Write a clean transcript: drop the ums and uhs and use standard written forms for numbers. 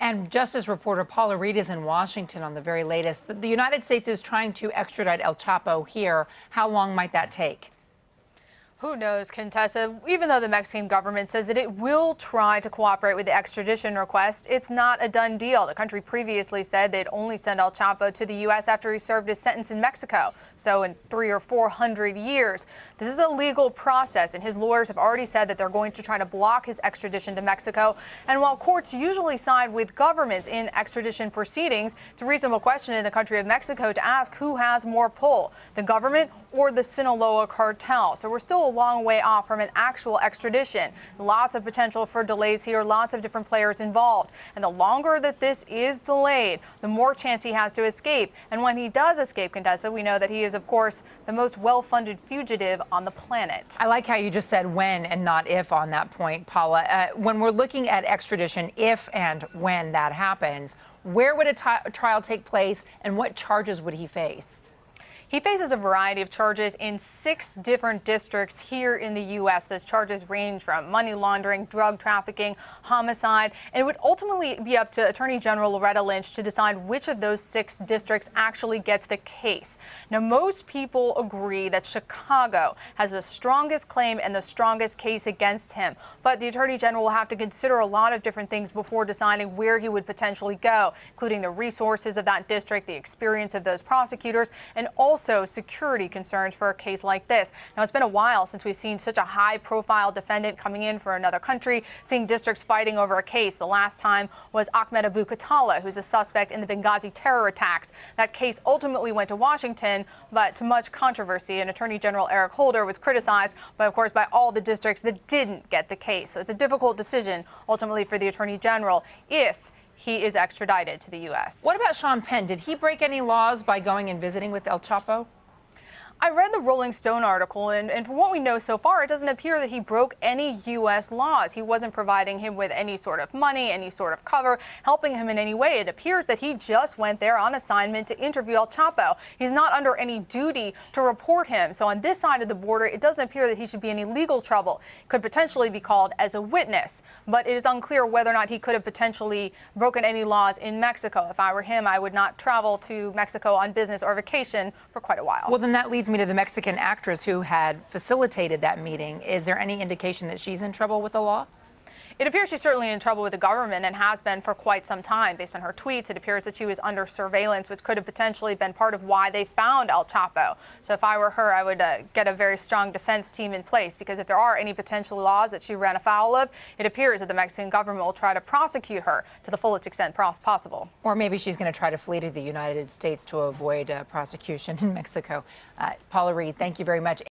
And Justice reporter Paula Reid is in Washington on the very latest. The United States is trying to extradite El Chapo here. How long might that take? Who knows, Contessa? Even though the Mexican government says that it will try to cooperate with the extradition request, it's not a done deal. The country previously said they'd only send El Chapo to the U.S. after he served his sentence in Mexico, so in 300 or 400 years. This is a legal process, and his lawyers have already said that they're going to try to block his extradition to Mexico. And while courts usually side with governments in extradition proceedings, it's a reasonable question in the country of Mexico to ask who has more pull, the government or the Sinaloa cartel. So we're still a long way off from an actual extradition. Lots of potential for delays here, lots of different players involved. And the longer that this is delayed, the more chance he has to escape. And when he does escape, Contessa, we know that he is, of course, the most well-funded fugitive on the planet. I like how you just said when and not if on that point, Paula. When we're looking at extradition, if and when that happens, where would a trial take place and what charges would he face? He faces a variety of charges in 6 different districts here in the U.S. Those charges range from money laundering, drug trafficking, homicide, and it would ultimately be up to Attorney General Loretta Lynch to decide which of those 6 districts actually gets the case. Now, most people agree that Chicago has the strongest claim and the strongest case against him, but the Attorney General will have to consider a lot of different things before deciding where he would potentially go, including the resources of that district, the experience of those prosecutors, and also security concerns for a case like this. Now, it's been a while since we've seen such a high-profile defendant coming in for another country, seeing districts fighting over a case. The last time was Ahmed Abu Khatallah, who's the suspect in the Benghazi terror attacks. That case ultimately went to Washington, but to much controversy, and Attorney General Eric Holder was criticized, but of course, by all the districts that didn't get the case. So it's a difficult decision ultimately for the Attorney General if he is extradited to the U.S. What about Sean Penn? Did he break any laws by going and visiting with El Chapo? I read the Rolling Stone article, and from what we know so far, it doesn't appear that he broke any U.S. laws. He wasn't providing him with any sort of money, any sort of cover, helping him in any way. It appears that he just went there on assignment to interview El Chapo. He's not under any duty to report him. So on this side of the border, it doesn't appear that he should be in any legal trouble. Could potentially be called as a witness, but it is unclear whether or not he could have potentially broken any laws in Mexico. If I were him, I would not travel to Mexico on business or vacation for quite a while. Well, then that leads me to the Mexican actress who had facilitated that meeting. Is there any indication that she's in trouble with the law? It appears she's certainly in trouble with the government and has been for quite some time. Based on her tweets, it appears that she was under surveillance, which could have potentially been part of why they found El Chapo. So if I were her, I would get a very strong defense team in place, because if there are any potential laws that she ran afoul of, it appears that the Mexican government will try to prosecute her to the fullest extent possible. Or maybe she's going to try to flee to the United States to avoid prosecution in Mexico. Paula Reid, thank you very much.